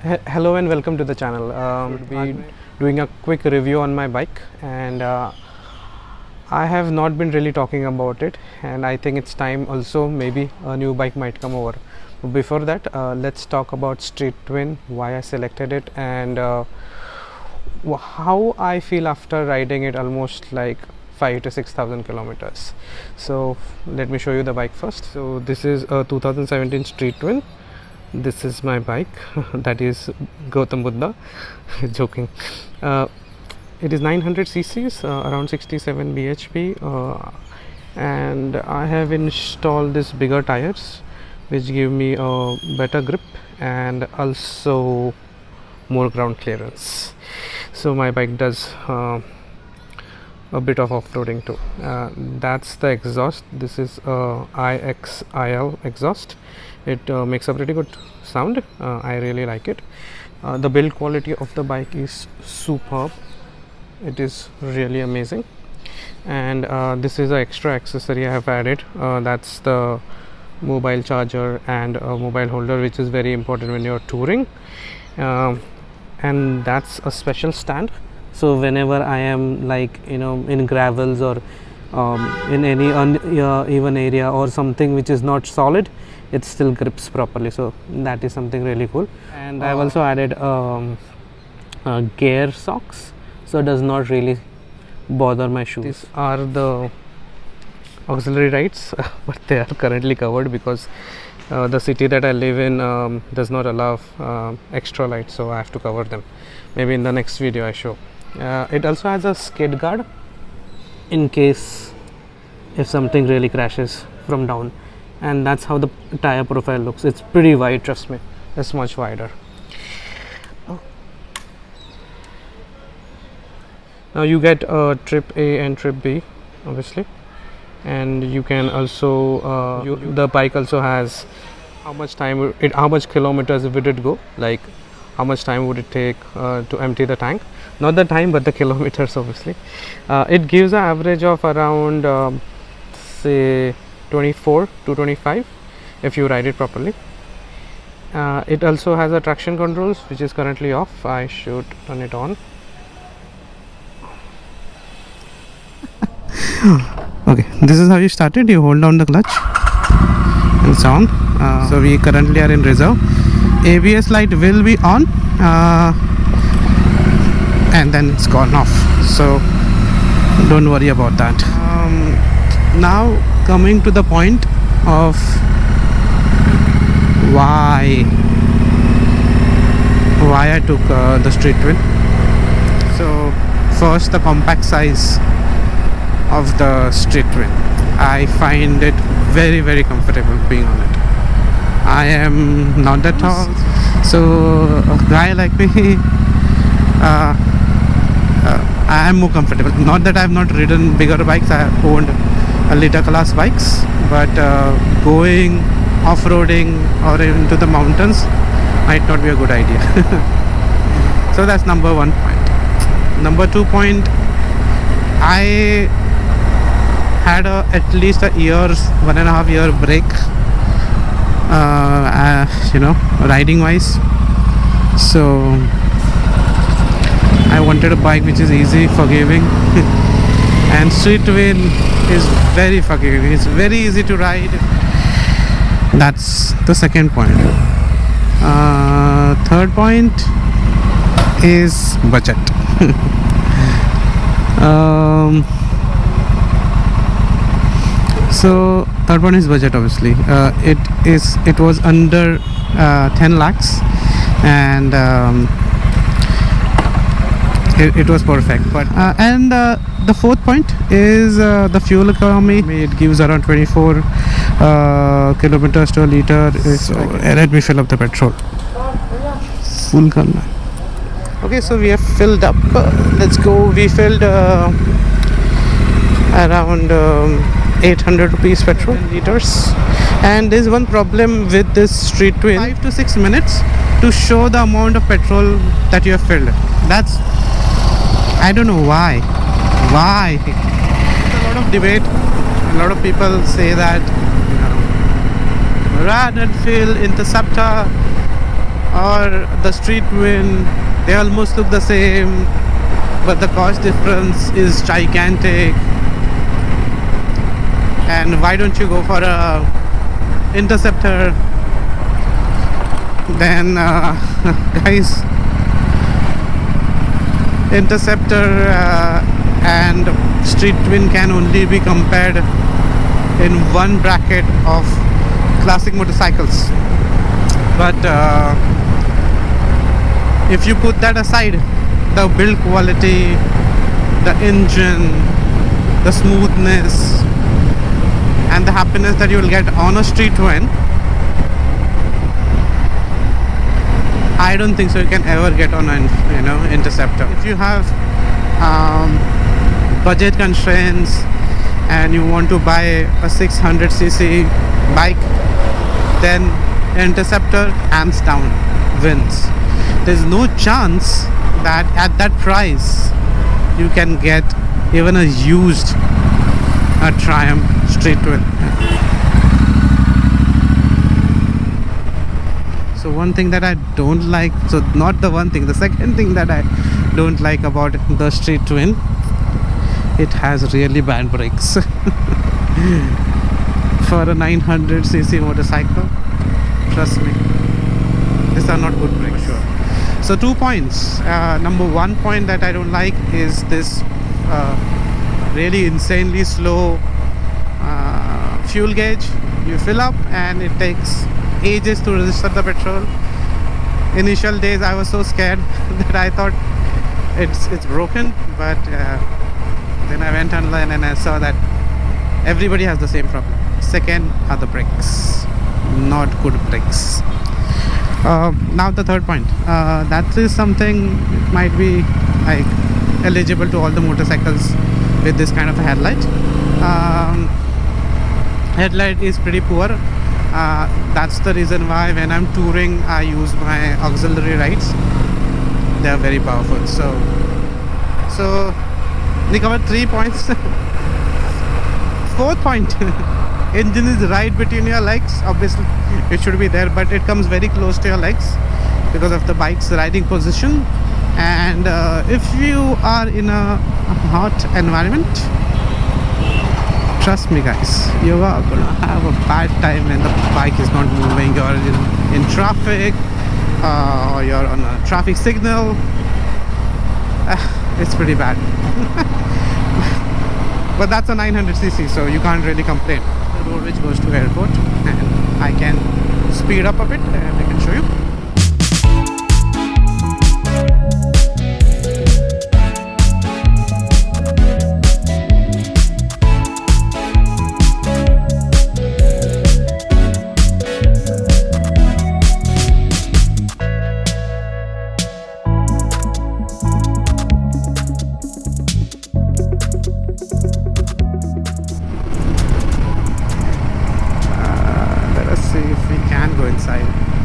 Hello and welcome to the channel. We'll be doing a quick review on my bike, and I have not been really talking about it, and I think it's time also. Maybe a new bike might come over. But before that, let's talk about Street Twin, why I selected it, and how I feel after riding it almost like 5 to 6,000 kilometers. So let me show you the bike first. So this is a 2017 Street Twin. This is my bike. That is Gautam Buddha. Joking. It is 900 cc's, around 67 bhp, and I have installed these bigger tires which give me a better grip and also more ground clearance. So my bike does a bit of off-roading too. That's the exhaust. This is IXIL exhaust. It makes a pretty good sound. I really like it. The build quality of the bike is superb. It is really amazing. And this is an extra accessory I have added. That's the mobile charger and a mobile holder, which is very important when you're touring. And that's a special stand. So whenever I am in gravels or in any uneven area or something which is not solid, it still grips properly. So that is something really cool. And I've also added gear socks, so it does not really bother my shoes. These are the auxiliary lights, but they are currently covered because the city that I live in does not allow extra lights, so I have to cover them. Maybe in the next video I show. It also has a skid guard in case if something really crashes from down, and that's how the tire profile looks. It's pretty wide, trust me. It's much wider. Now you get trip A and trip B, obviously, and you can also the bike also has how much kilometers would it go, like how much time would it take to empty the tank. Not the time, but the kilometers, obviously. It gives an average of around say 24 to 25 if you ride it properly. It also has a traction controls, which is currently off. I should turn it on. Okay, this is how you start it. You hold down the clutch and it's on. So we currently are in reserve. ABS light will be on, and then it's gone off, so don't worry about that. Now coming to the point of why I took the Street Twin. So first, the compact size of the Street Twin. I find it very comfortable being on it. I am not that tall, so a guy like me, I am more comfortable. Not that I have not ridden bigger bikes. I have owned a later class bikes, but going off-roading or into the mountains might not be a good idea. So that's number 1 point. Number 2 point, I had at least a year's 1.5 year break, riding wise. So I wanted a bike which is easy, forgiving, and Street Twin is very forgiving. It's very easy to ride. That's the second point. Third point is budget. So third point is budget, obviously. It was under 10 lakhs, and it was perfect. But and the fourth point is the fuel economy. It gives around 24 kilometers to a liter. So let me fill up the petrol. Full karna. Okay, so we have filled up. Let's go. We filled around 800 rupees petrol liters. And there's one problem with this Street Twin: 5 to 6 minutes to show the amount of petrol that you have filled. That's, I don't know why. There's a lot of debate. A lot of people say that rather fill interceptor or the street twin, they almost look the same, but the cost difference is gigantic. And why don't you go for a Interceptor? Then guys, Interceptor and street twin can only be compared in one bracket of classic motorcycles, but if you put that aside, the build quality, the engine, the smoothness, and the happiness that you will get on a street twin, I don't think so you can ever get on an Interceptor. If you have budget constraints and you want to buy a 600cc bike, then Interceptor hands down wins. There's no chance that at that price you can get even a used Triumph street twin. So one thing that I don't like, so not the one thing, the second thing that I don't like about the street twin, it has really bad brakes. For a 900cc motorcycle, trust me, these are not good brakes. Sure. So 2 points. Number 1 point that I don't like is this really insanely slow fuel gauge. You fill up and it takes ages to register the petrol. Initial days I was so scared that I thought it's broken, but then I went online and I saw that everybody has the same problem. Second are the brakes, not good brakes. Now the third point, that is something might be like eligible to all the motorcycles with this kind of a headlight. Headlight is pretty poor. That's the reason why when I'm touring I use my auxiliary lights. They are very powerful. So we covered 3 points. Fourth point, engine is right between your legs. Obviously it should be there, but it comes very close to your legs because of the bike's riding position. And if you are in a hot environment, trust me guys, you are gonna have a bad time when the bike is not moving. You're in traffic, or you're on a traffic signal. It's pretty bad. But that's a 900cc, so you can't really complain. The road which goes to airport, and I can speed up a bit and I can show you.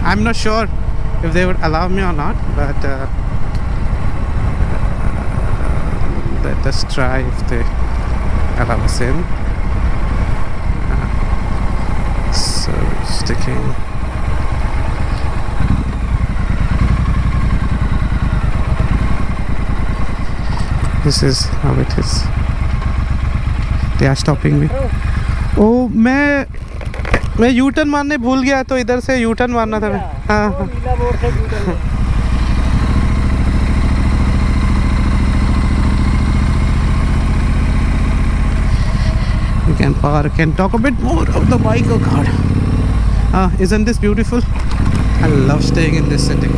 I'm not sure if they would allow me or not, but let us try if they allow us in. So sticking. This is how it is. They are stopping me. Oh, मैं U turn मारने भूल गया, तो इधर से U turn मारना था मैं. हाँ. You can park and talk a bit more of the bike. Oh God, isn't this beautiful? I love staying in this city.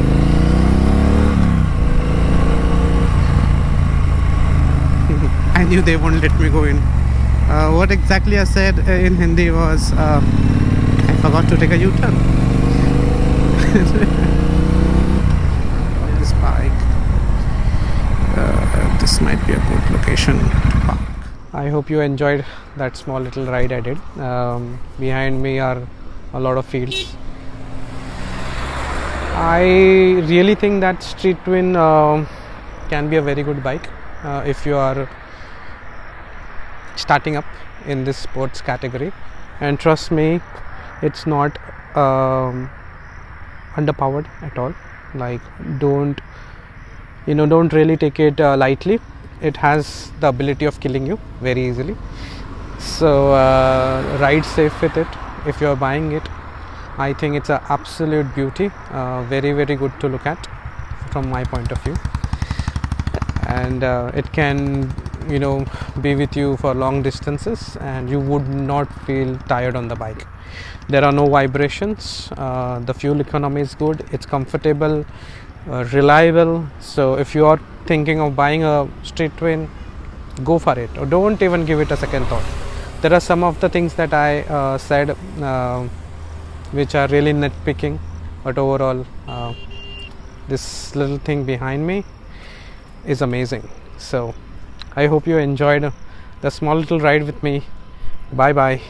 I knew they won't let me go in. What exactly I said in Hindi was I forgot to take a U-turn. This bike, this might be a good location to park. I hope you enjoyed that small little ride I did. Behind me are a lot of fields. I really think that street twin can be a very good bike if you are starting up in this sports category. And trust me, it's not a underpowered at all. Like, don't don't really take it lightly. It has the ability of killing you very easily. So ride safe with it. If you're buying it, I think it's an absolute beauty. Very, very good to look at from my point of view. And it can be with you for long distances, and you would not feel tired on the bike. There are no vibrations. The fuel economy is good. It's comfortable, reliable. So if you are thinking of buying a street twin, go for it, or don't even give it a second thought. There are some of the things that I said which are really nitpicking, but overall this little thing behind me is amazing. So I hope you enjoyed the small little ride with me. Bye bye.